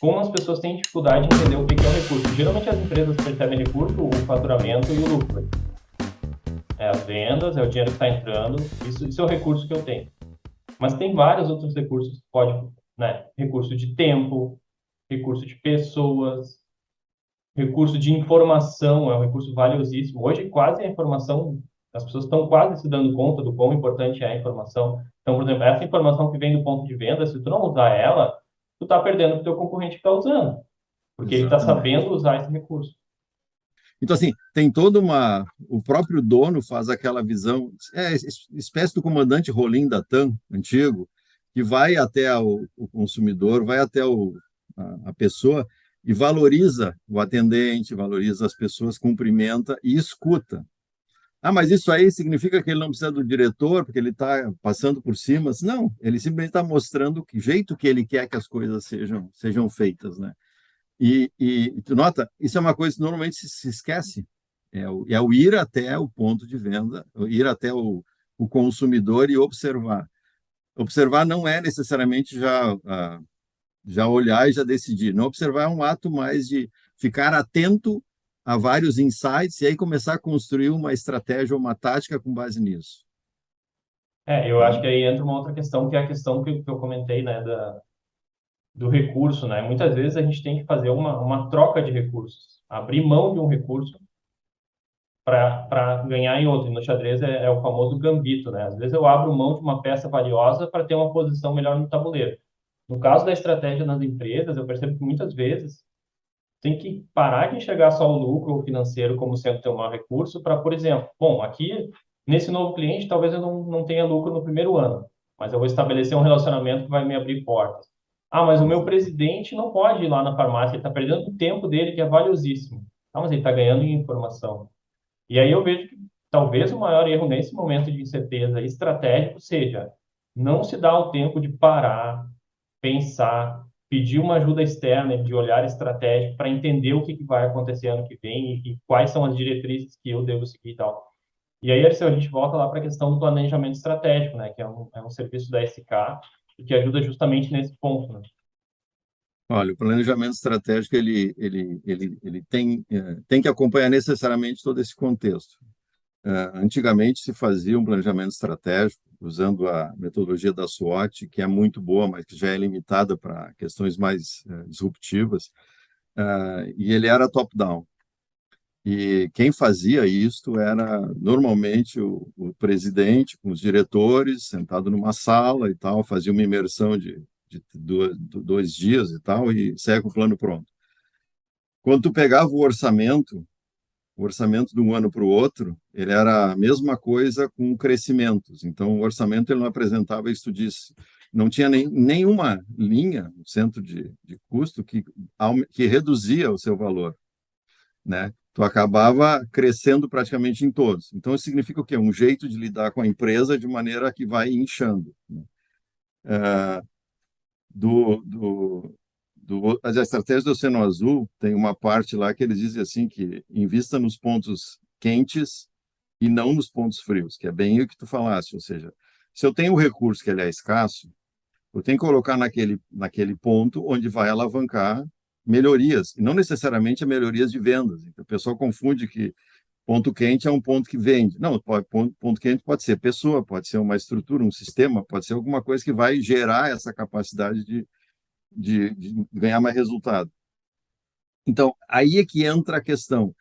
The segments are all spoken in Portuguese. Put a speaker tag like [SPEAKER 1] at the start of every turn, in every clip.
[SPEAKER 1] como as pessoas têm dificuldade em entender o que é o recurso. Geralmente as empresas percebem recurso, o faturamento e o lucro. É as vendas, é o dinheiro que está entrando, isso é o recurso que eu tenho. Mas tem vários outros recursos que pode, né? Recurso de tempo, recurso de pessoas, recurso de informação, é um recurso valiosíssimo. Hoje, quase a informação, as pessoas estão quase se dando conta do quão importante é a informação. Então, por exemplo, essa informação que vem do ponto de venda, se tu não usar ela, tu está perdendo para o teu concorrente que está usando, porque ele está
[SPEAKER 2] Exatamente.
[SPEAKER 1] sabendo usar esse recurso.
[SPEAKER 2] Então, assim, tem toda uma. O próprio dono faz aquela visão, espécie do comandante Rolim da TAM, antigo, que vai até o consumidor, vai até a pessoa e valoriza o atendente, valoriza as pessoas, cumprimenta e escuta. Ah, mas isso aí significa que ele não precisa do diretor, porque ele está passando por cima? Não, ele simplesmente está mostrando que jeito que ele quer que as coisas sejam feitas, né? E tu nota, isso é uma coisa que normalmente se esquece. É o ir até o ponto de venda, ir até o consumidor e observar. Observar não é necessariamente já olhar e já decidir. Não observar é um ato mais de ficar atento a vários insights e aí começar a construir uma estratégia ou uma tática com base nisso.
[SPEAKER 1] Eu acho
[SPEAKER 2] Tá?
[SPEAKER 1] que aí entra uma outra questão, que é a questão que eu comentei, né, do recurso, né? Muitas vezes a gente tem que fazer uma troca de recursos, abrir mão de um recurso para ganhar em outro. E no xadrez é o famoso gambito, né? Às vezes eu abro mão de uma peça valiosa para ter uma posição melhor no tabuleiro. No caso da estratégia nas empresas, eu percebo que muitas vezes tem que parar de enxergar só o lucro financeiro como sendo teu maior recurso para, por exemplo, bom, aqui nesse novo cliente talvez eu não tenha lucro no primeiro ano, mas eu vou estabelecer um relacionamento que vai me abrir portas. Ah, mas o meu presidente não pode ir lá na farmácia, ele está perdendo o tempo dele, que é valiosíssimo. Ah, mas ele está ganhando em informação. E aí eu vejo que talvez o maior erro nesse momento de incerteza estratégico seja não se dar o tempo de parar, pensar, pedir uma ajuda externa de olhar estratégico para entender o que vai acontecer ano que vem e quais são as diretrizes que eu devo seguir e tal. E aí, Arceu, a gente volta lá para a questão do planejamento estratégico, né, que é um serviço da SK e que ajuda justamente nesse ponto, né?
[SPEAKER 2] Olha, o planejamento estratégico ele tem que acompanhar necessariamente todo esse contexto. Antigamente se fazia um planejamento estratégico usando a metodologia da SWOT, que é muito boa, mas que já é limitada para questões mais disruptivas, e ele era top-down. E quem fazia isso era normalmente o presidente com os diretores, sentado numa sala e tal, fazia uma imersão de 2 dias e tal, e saia com o plano pronto. Quando tu pegava o orçamento de um ano para o outro, ele era a mesma coisa com crescimentos. Então, o orçamento ele não apresentava isso, tu disse, não tinha nenhuma linha no centro de custo que reduzia o seu valor, né? Tu acabava crescendo praticamente em todos. Então, isso significa o quê? Um jeito de lidar com a empresa de maneira que vai inchando, né? Do, do, as estratégias do Oceano Azul tem uma parte lá que eles dizem assim que invista nos pontos quentes e não nos pontos frios, que é bem o que tu falaste, ou seja, se eu tenho um recurso que ele é escasso, eu tenho que colocar naquele ponto onde vai alavancar melhorias, e não necessariamente melhorias de vendas. Então, o pessoal confunde que ponto quente é um ponto que vende. Não, ponto quente pode ser pessoa, pode ser uma estrutura, um sistema, pode ser alguma coisa que vai gerar essa capacidade de ganhar mais resultado. Então, aí é que entra a questão.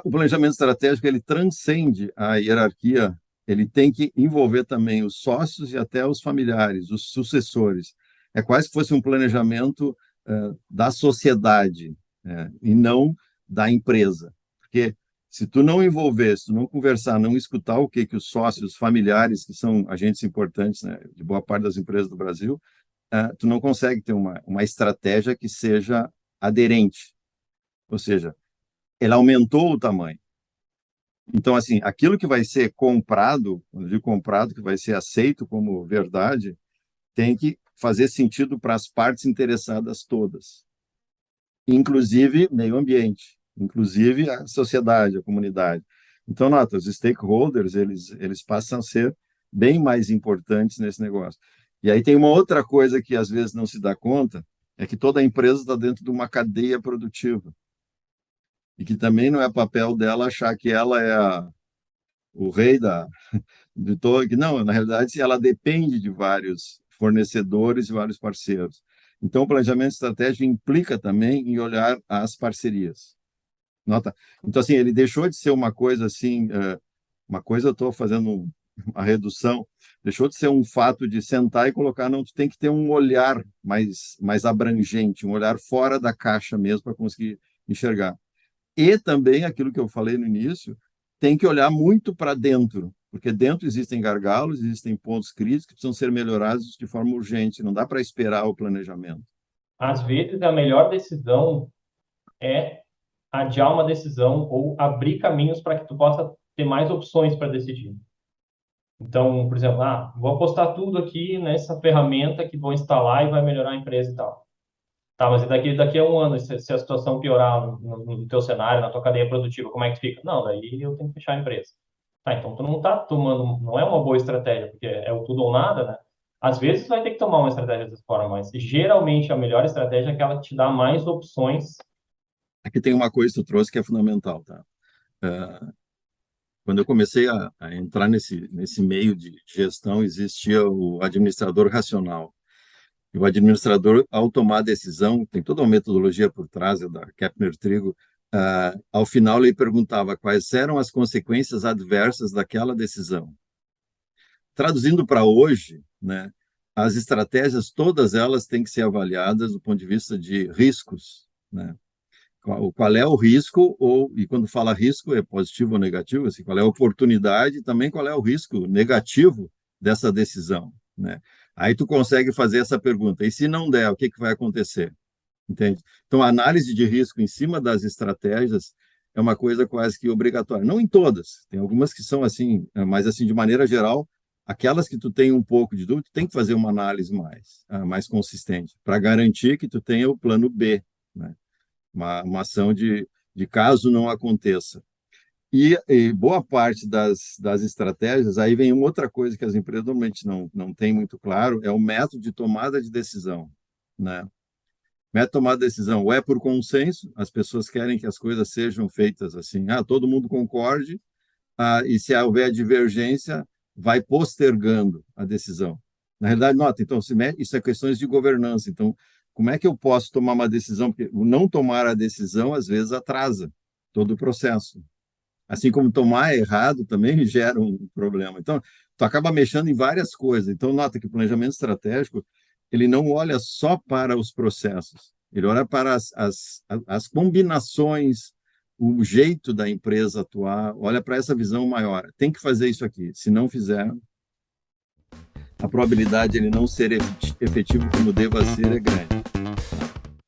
[SPEAKER 2] O planejamento estratégico ele transcende a hierarquia, ele tem que envolver também os sócios e até os familiares, os sucessores. É quase que fosse um planejamento da sociedade, e não da empresa. Porque se tu não envolver, se tu não conversar, não escutar o que os sócios, familiares, que são agentes importantes, né, de boa parte das empresas do Brasil, tu não consegue ter uma estratégia que seja aderente. Ou seja, ele aumentou o tamanho. Então, assim, aquilo que vai ser comprado, quando eu digo comprado, que vai ser aceito como verdade, tem que fazer sentido para as partes interessadas todas, inclusive meio ambiente, inclusive a sociedade, a comunidade. Então, nota, os stakeholders, eles passam a ser bem mais importantes nesse negócio. E aí tem uma outra coisa que às vezes não se dá conta, é que toda empresa está dentro de uma cadeia produtiva. E que também não é papel dela achar que ela é o rei de todo. Que não, na realidade, ela depende de vários fornecedores e vários parceiros. Então, o planejamento estratégico implica também em olhar as parcerias. Nota. Então, assim, ele deixou de ser uma coisa assim, uma coisa eu estou fazendo uma redução, deixou de ser um fato de sentar e colocar, não, tu tem que ter um olhar mais abrangente, um olhar fora da caixa mesmo para conseguir enxergar. E também, aquilo que eu falei no início, tem que olhar muito para dentro, porque dentro existem gargalos, existem pontos críticos que precisam ser melhorados de forma urgente, não dá para esperar o planejamento.
[SPEAKER 1] Às vezes, a melhor decisão é adiar uma decisão ou abrir caminhos para que tu possa ter mais opções para decidir. Então, por exemplo, vou apostar tudo aqui nessa ferramenta que vou instalar e vai melhorar a empresa e tal. Tá, mas e daqui a um ano, se a situação piorar no teu cenário, na tua cadeia produtiva, como é que fica? Não, daí eu tenho que fechar a empresa. Tá, então tu não tá tomando, não é uma boa estratégia, porque é o tudo ou nada, né? Às vezes tu vai ter que tomar uma estratégia dessa forma, mas geralmente a melhor estratégia é aquela que te dá mais opções.
[SPEAKER 2] Aqui tem uma coisa que tu trouxe que é fundamental, tá? Uh, Quando eu comecei a entrar nesse meio de gestão, existia o administrador racional. E o administrador, ao tomar a decisão, tem toda uma metodologia por trás, é da Kepner-Trigo, ao final ele perguntava quais eram as consequências adversas daquela decisão. Traduzindo para hoje, né, as estratégias, todas elas têm que ser avaliadas do ponto de vista de riscos, né? Qual é o risco, e quando fala risco, é positivo ou negativo, assim, qual é a oportunidade e também qual é o risco negativo dessa decisão, né? Aí tu consegue fazer essa pergunta, e se não der, o que vai acontecer? Entende? Então, a análise de risco em cima das estratégias é uma coisa quase que obrigatória. Não em todas, tem algumas que são assim, mas assim, de maneira geral, aquelas que tu tem um pouco de dúvida, tu tem que fazer uma análise mais consistente, para garantir que tu tenha o plano B, né? Uma ação de caso não aconteça. E boa parte das estratégias, aí vem uma outra coisa que as empresas normalmente não têm muito claro, é o método de tomada de decisão, né? Método de tomada de decisão, ou é por consenso, as pessoas querem que as coisas sejam feitas assim, todo mundo concorde, e se houver divergência, vai postergando a decisão. Na realidade, nota, então, isso é questões de governança. Então, como é que eu posso tomar uma decisão? Porque o não tomar a decisão, às vezes, atrasa todo o processo. Assim como tomar errado também gera um problema. Então, tu acaba mexendo em várias coisas. Então, nota que o planejamento estratégico, ele não olha só para os processos, ele olha para as combinações, o jeito da empresa atuar, olha para essa visão maior. Tem que fazer isso aqui. Se não fizer, a probabilidade de ele não ser efetivo como deva ser é grande.